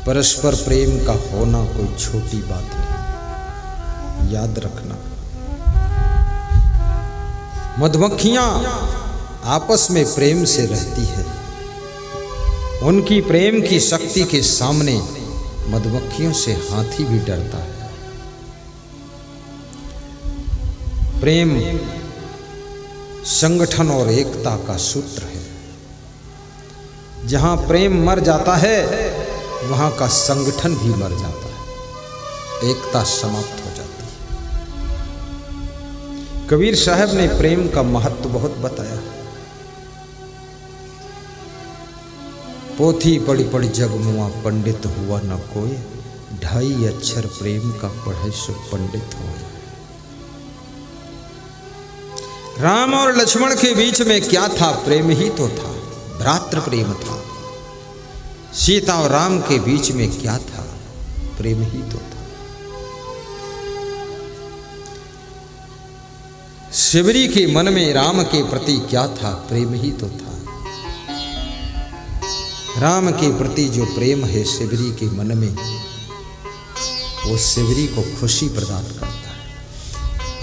परस्पर प्रेम का होना कोई छोटी बात नहीं, याद रखना। मधुमक्खियां आपस में प्रेम से रहती है। उनकी प्रेम की शक्ति के सामने मधुमक्खियों से हाथी भी डरता है। प्रेम संगठन और एकता का सूत्र है। जहां प्रेम मर जाता है वहां का संगठन भी मर जाता है, एकता समाप्त हो जाती है। कबीर साहब ने प्रेम का महत्व बहुत बताया। पोथी पढ़ी पढ़ी जग मुआ, पंडित हुआ न कोई, 2.5 अक्षर प्रेम का पढ़े सो पंडित हो। राम और लक्ष्मण के बीच में क्या था? प्रेम ही तो था, भ्रातृ प्रेम था। सीता और राम के बीच में क्या था? प्रेम ही तो था। शिवरी के मन में राम के प्रति क्या था? प्रेम ही तो था। राम के प्रति जो प्रेम है शिवरी के मन में, वो शिवरी को खुशी प्रदान करता है।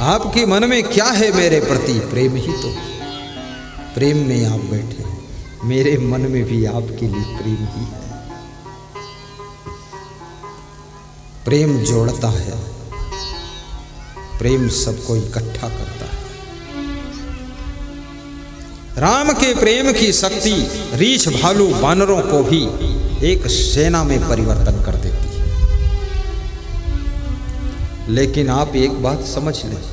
आपके मन में क्या है मेरे प्रति? प्रेम ही तो। प्रेम में आप बैठे, मेरे मन में भी आपके लिए प्रेम ही है। प्रेम जोड़ता है, प्रेम सबको इकट्ठा करता है। राम के प्रेम की शक्ति रीछ भालू वानरों को भी एक सेना में परिवर्तन कर देती है। लेकिन आप एक बात समझ लें,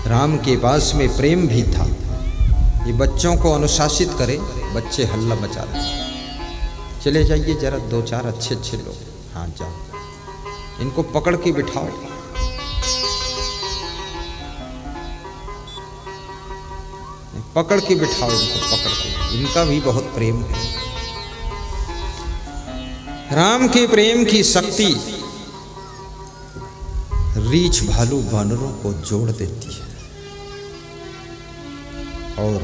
राम के पास में प्रेम भी था। ये बच्चों को अनुशासित करे, बच्चे हल्ला मचा रहे, चले जाइए जरा 2-4 अच्छे लोग, हाँ जाओ, इनको पकड़ के बिठाओ। पकड़ के बिठाओ इनको, पकड़ के। इनका भी बहुत प्रेम है। राम के प्रेम की शक्ति रीछ भालू वानरों को जोड़ देती है। और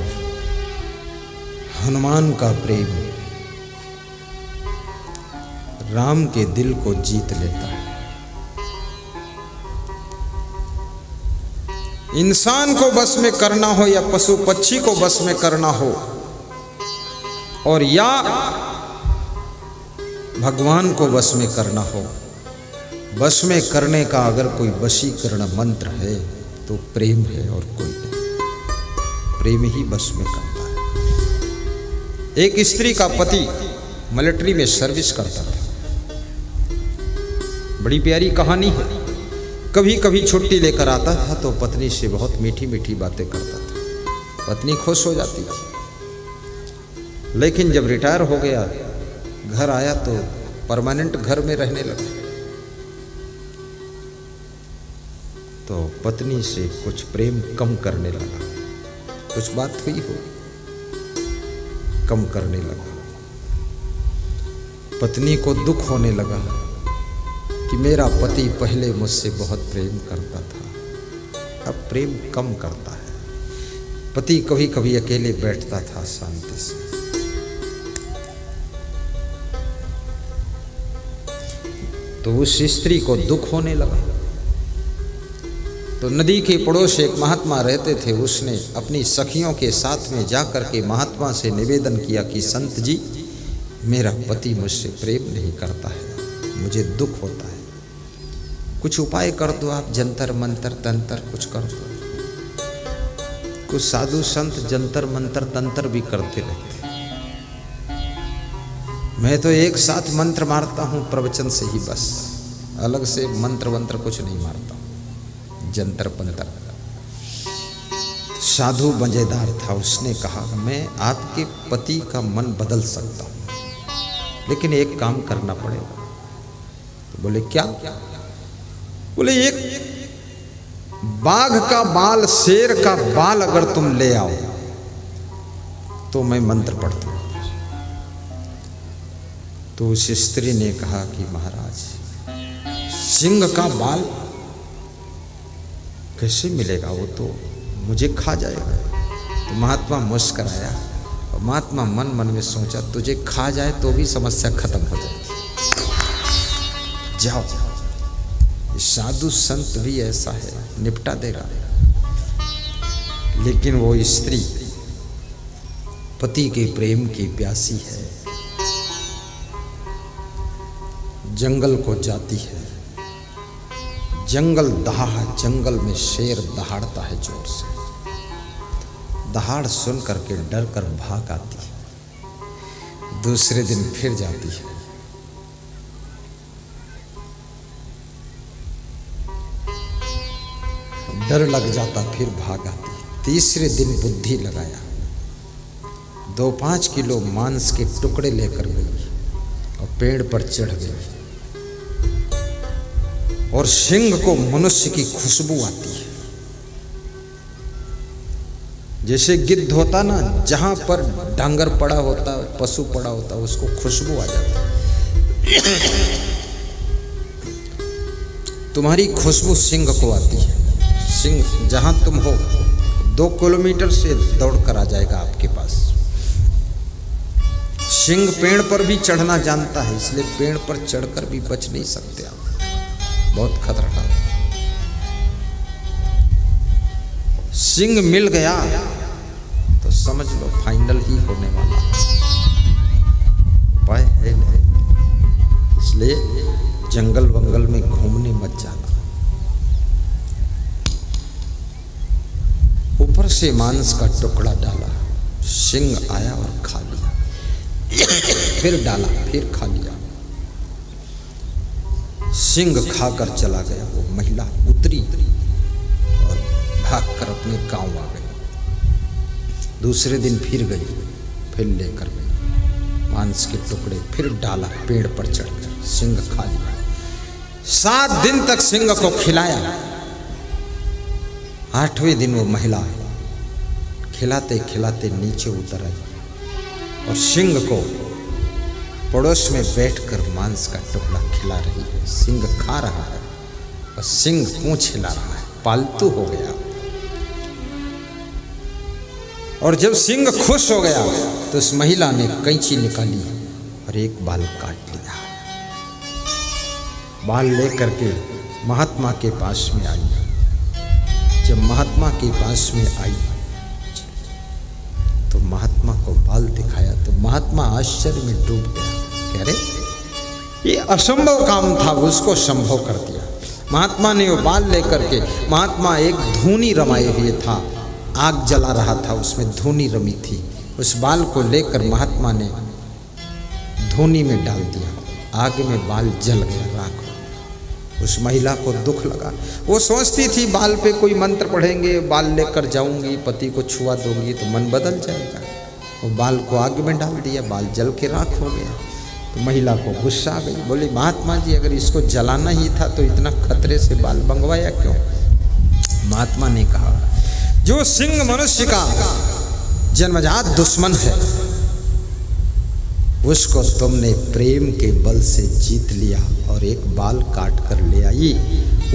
हनुमान का प्रेम राम के दिल को जीत लेता है। इंसान को बस में करना हो या पशु पक्षी को बस में करना हो, और या भगवान को बस में करना हो, बस में करने का अगर कोई वशीकरण मंत्र है तो प्रेम है और कोई नहीं। प्रेम ही बस में करता है। एक स्त्री का पति मिलिट्री में सर्विस करता था। बड़ी प्यारी कहानी है। कभी कभी छुट्टी लेकर आता था तो पत्नी से बहुत मीठी मीठी बातें करता था। पत्नी खुश हो जाती थी। लेकिन जब रिटायर हो गया, घर आया तो परमानेंट घर में रहने लगा। तो पत्नी से कुछ प्रेम कम करने लगा। कुछ बात हुई हो, कम करने लगा। पत्नी को दुख होने लगा कि मेरा पति पहले मुझसे बहुत प्रेम करता था, अब प्रेम कम करता है। पति कभी कभी अकेले बैठता था शांति से। तो उस स्त्री को दुख होने लगा। तो नदी के पड़ोस एक महात्मा रहते थे। उसने अपनी सखियों के साथ में जाकर के महात्मा से निवेदन किया कि संत जी, मेरा पति मुझसे प्रेम नहीं करता है, मुझे दुख होता है, कुछ उपाय कर दो आप, जंतर मंतर तंत्र कुछ कर दो। कुछ साधु संत जंतर मंतर तंत्र भी करते रहते। मैं तो एक साथ मंत्र मारता हूँ प्रवचन से ही, बस अलग से मंत्र वंत्र कुछ नहीं मारता हूँ, जंतर पंतर। साधु मजेदार था। उसने कहा मैं आपके पति का मन बदल सकता हूँ, लेकिन एक काम करना पड़ेगा। तो बोले क्या? बोले एक बाघ का बाल, शेर का बाल अगर तुम ले आओ तो मैं मंत्र पढ़ता हूं। तो उस स्त्री ने कहा कि महाराज, सिंह का बाल कैसे मिलेगा, वो तो मुझे खा जाएगा। तो महात्मा मुस्कुराया और महात्मा मन मन में सोचा, तुझे खा जाए तो भी समस्या खत्म हो जाएगी, जाओ। साधु संत भी ऐसा है, निपटा देगा। लेकिन वो स्त्री पति के प्रेम की प्यासी है, जंगल को जाती है। जंगल जंगल में शेर दहाड़ता है जोर से। दहाड़ सुन करके डर कर भाग आती है। दूसरे दिन फिर जाती है। डर लग जाता, फिर भाग आती। तीसरे दिन बुद्धि लगाया, 2-5 किलो मांस के टुकड़े लेकर गई और पेड़ पर चढ़ गई। और सिंह को मनुष्य की खुशबू आती है। जैसे गिद्ध होता ना, जहां पर डांगर पड़ा होता, पशु पड़ा होता, उसको खुशबू आ जाती। तुम्हारी खुशबू सिंह को आती है। सिंह जहां तुम हो 2 किलोमीटर से दौड़ कर आ जाएगा आपके पास। सिंह पेड़ पर भी चढ़ना जानता है, इसलिए पेड़ पर चढ़कर भी बच नहीं सकते आप, बहुत खतरनाक। सिंह मिल गया तो समझ लो फाइनल ही होने वाला, उपाय है नहीं। इसलिए जंगल वंगल में घूमने मत जाना। ऊपर से मांस का टुकड़ा डाला, सिंह आया और खा लिया। फिर डाला, फिर खा लिया। सिंह खाकर चला गया। वो महिला उतरी और भागकर अपने गांव आ गई। दूसरे दिन फिर गई, फिर लेकर गई मांस के टुकड़े, फिर डाला पेड़ पर चढ़कर। सिंह खा लिया। 7 दिन तक सिंह को खिलाया। 8वें दिन वो महिला खिलाते खिलाते नीचे उतर आई और सिंह को पड़ोस में बैठकर मांस का टुकड़ा खिला रही है। सिंह खा रहा है और सिंह पूंछ हिला रहा है, पालतू हो गया। और जब सिंह खुश हो गया तो उस महिला ने कैंची निकाली और एक बाल काट लिया। बाल लेकर के महात्मा के पास में आई। जब महात्मा के पास में आई तो महात्मा को बाल दिखाया तो महात्मा आश्चर्य में डूब गया। कह रहे ये असंभव काम था, उसको संभव कर दिया। महात्मा ने वो बाल लेकर के, महात्मा एक धूनी रमाए हुए था, आग जला रहा था, उसमें धूनी रमी थी। उस बाल को लेकर महात्मा ने धूनी में डाल दिया। आग में बाल जल गया, राख। उस महिला को दुख लगा। वो सोचती थी बाल पे कोई मंत्र पढ़ेंगे, बाल लेकर जाऊंगी, पति को छुआ दूंगी तो मन बदल जाएगा। वो बाल को आग में डाल दिया, बाल जल के राख हो गया। तो महिला को गुस्सा आ गई, बोली महात्मा जी अगर इसको जलाना ही था तो इतना खतरे से बाल मंगवाया क्यों? महात्मा ने कहा जो सिंह मनुष्य का जन्मजात दुश्मन है उसको तुमने प्रेम के बल से जीत लिया और एक बाल काट कर ले आई।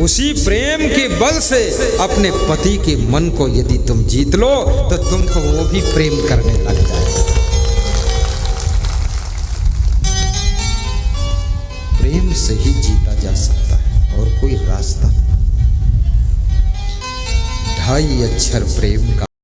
उसी प्रेम के बल से अपने पति के मन को यदि तुम जीत लो तो तुमको वो भी प्रेम करने लग जाएगा। प्रेम से ही जीता जा सकता है और कोई रास्ता नहीं। 2.5 अक्षर प्रेम का